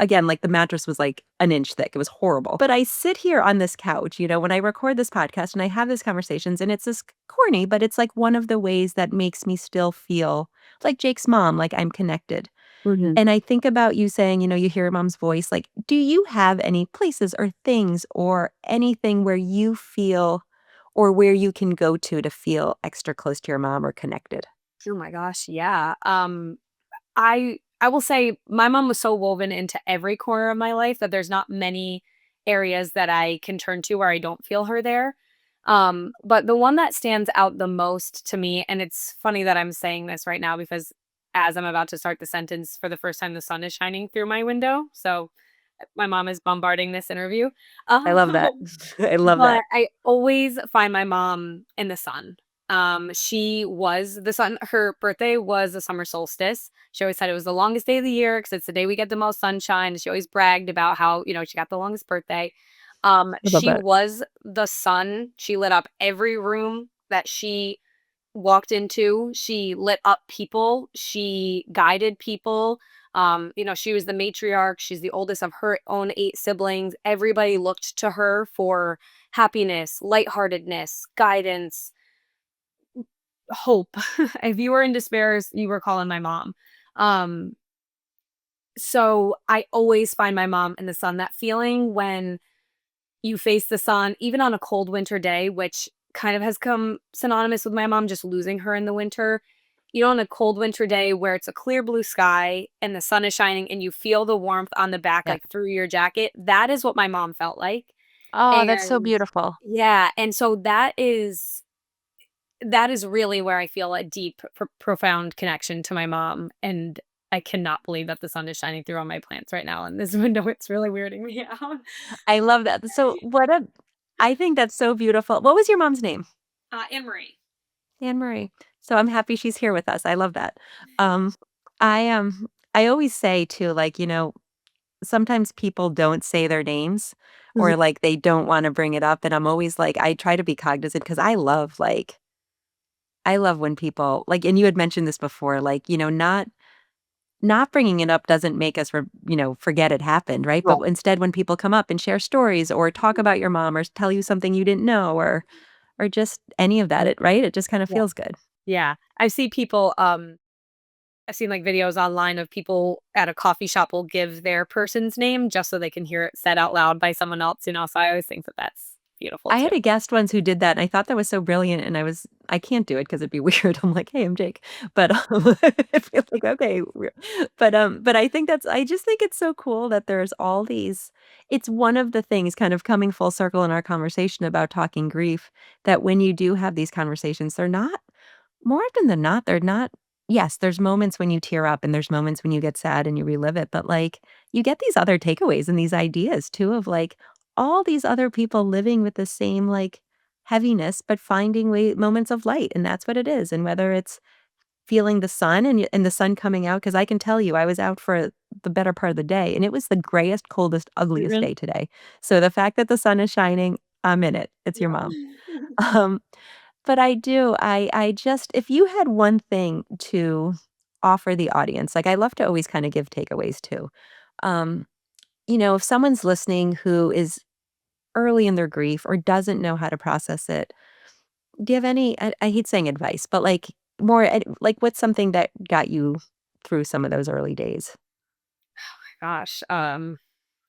again, like, the mattress was, like, an inch thick, it was horrible, but I sit here on this couch, when I record this podcast and I have these conversations, and it's this corny, but it's, like, one of the ways that makes me still feel like Jake's mom, like, I'm connected. Mhm. And I think about you saying, you hear your mom's voice, like, do you have any places or things or anything where you feel or where you can go to feel extra close to your mom or connected? Oh my gosh, yeah. I will say my mom was so woven into every corner of my life that there's not many areas that I can turn to where I don't feel her there. But the one that stands out the most to me, and it's funny that I'm saying this right now because as I'm about to start the sentence, for the first time, the sun is shining through my window. So my mom is bombarding this interview. I love that. I love But that. I always find my mom in the sun. She was the sun. Her birthday was the summer solstice. She always said it was the longest day of the year because it's the day we get the most sunshine. She always bragged about how, she got the longest birthday. I love She that. was the sun. She lit up every room that she walked into. She lit up people. She guided people. She was the matriarch. She's the oldest of her own 8 siblings. Everybody looked to her for happiness, lightheartedness, guidance, hope. If you were in despair, you were calling my mom. Um, So I always find my mom in the sun. That feeling when you face the sun, even on a cold winter day, which kind of has come synonymous with my mom just losing her in the winter. You know, on a cold winter day where it's a clear blue sky and the sun is shining and you feel the warmth on the back, Yeah. like through your jacket, that is what my mom felt like. Oh, that's so And beautiful. yeah, and so that is really where I feel a deep, profound connection to my mom, and I cannot believe that the sun is shining through on my plants right now in this window. It's really weirding me out. I love that. So I think that's so beautiful. What was your mom's name? Anne Marie. Anne Marie. So I'm happy she's here with us. I love that. Um, I always say too, like, sometimes people don't say their names Mhm. or like they don't want to bring it up. And I'm always like, I try to be cognizant because I love when people like, and you had mentioned this before, like, not bringing it up doesn't make us, forget it happened, right? But Right. instead, when people come up and share stories or talk about your mom or tell you something you didn't know or just any of that, right? It just kind of Yeah. feels good. Yeah. I see people, I've seen, like, videos online of people at a coffee shop will give their person's name just so they can hear it said out loud by someone else, so I always think that that's beautiful I too. had a guest once who did that, and I thought that was so brilliant, and I can't do it because 'cause it'd be weird. I'm like, "Hey, I'm Jake." But, I feel like, "Okay, weir" but I just think it's so cool that there's all these it's one of the things kind of coming full circle in our conversation about talking grief, that when you do have these conversations, they're not more often than not, they're not yes, there's moments when you tear up and there's moments when you get sad and you relive it, but, like, you get these other takeaways and these ideas too of, like, all these other people living with the same, like, heaviness, but finding moments of light, and that's what it is, and whether it's feeling the sun and the sun coming out, because I can tell you, I was out for the better part of the day, and it was the grayest, coldest, ugliest Really? day today. So the fact that the sun is shining, I'm in it. It's your mom. Yeah. Um but I just if you had one thing to offer the audience, like, I love to always kinda give takeaways too. Um, if someone's listening who is early in their grief or doesn't know how to process it, do you have any I hate saying advice, but, like, more like, what's something that got you through some of those early days? Gosh, I'm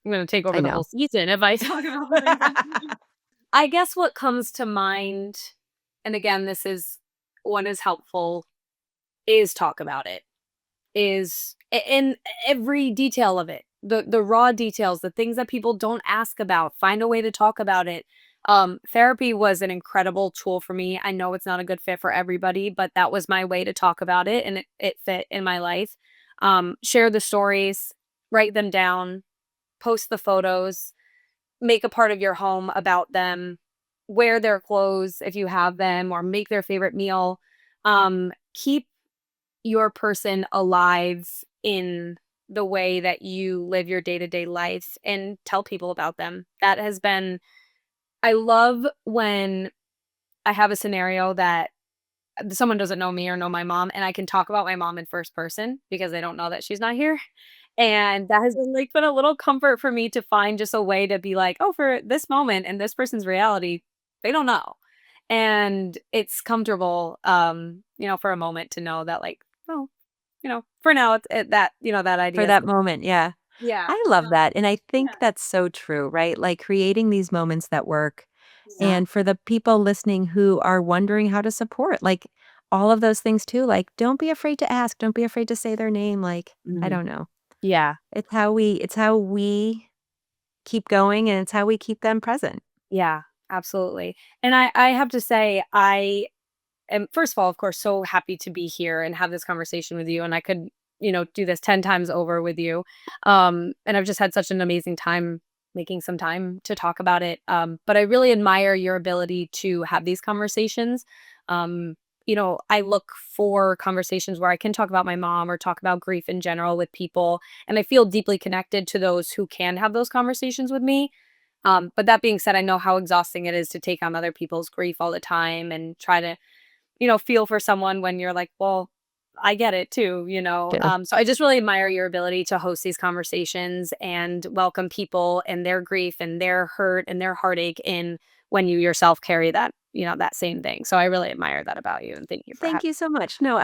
gonna take I over the whole know. season if I talk about the things I guess what comes to mind, and again, this is what is helpful, is talk about it. Is in every detail of it. The raw details, the things that people don't ask about, find a way to talk about it. Therapy was an incredible tool for me. I know it's not a good fit for everybody, but that was my way to talk about it and it fit in my life. Share the stories, write them down, post the photos, make a part of your home about them, wear their clothes if you have them, or make their favorite meal. Keep your person alive in the way that you live your day-to-day life and tell people about them. That has been I love when I have a scenario that someone doesn't know me or know my mom and I can talk about my mom in first person because they don't know that she's not here. And that has been a little comfort for me to find just a way to be like, "Oh, for this moment and this person's reality, they don't know." And it's comfortable, for a moment to know that, like, "Oh, for now, that For idea is." that moment, yeah. Yeah. I love that, and I Yeah. think that's so true, right? Like, creating these moments that work, Yeah. and for the people listening who are wondering how to support, like, all of those things too, like, don't be afraid to ask, don't be afraid to say their name, like, I Mhm. don't know. Yeah. It's how we keep going, and it's how we keep them present. Yeah, absolutely. And I have to say, I am, first of all, of course, so happy to be here and have this conversation with you, and I could, do this 10 times over with you. And I've just had such an amazing time making some time to talk about it. But I really admire your ability to have these conversations. I look for conversations where I can talk about my mom or talk about grief in general with people, and I feel deeply connected to those who can have those conversations with me. But that being said, I know how exhausting it is to take on other people's grief all the time and try to, feel for someone when you're like, well, I get it too. Yeah. So I just really admire your ability to host these conversations and welcome people and their grief and their hurt and their heartache in when you yourself carry that, that same thing. So I really admire that about you and thank you for Thank having. you so much. No,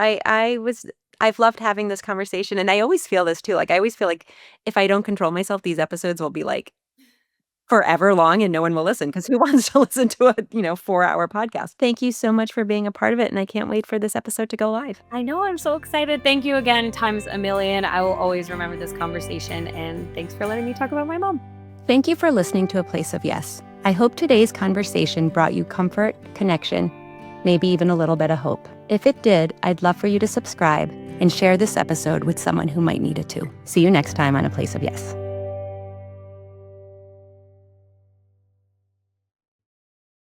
I've loved having this conversation, and I always feel this too. Like, I always feel like if I don't control myself, these episodes will be like forever long and no one will listen because who wants to listen to a, 4-hour podcast? Thank you so much for being a part of it, and I can't wait for this episode to go live. I know, I'm so excited. Thank you again, times a million. I will always remember this conversation, and thanks for letting me talk about my mom. Thank you for listening to A Place of Yes. I hope today's conversation brought you comfort, connection, maybe even a little bit of hope. If it did, I'd love for you to subscribe and share this episode with someone who might need it too. See you next time on A Place of Yes.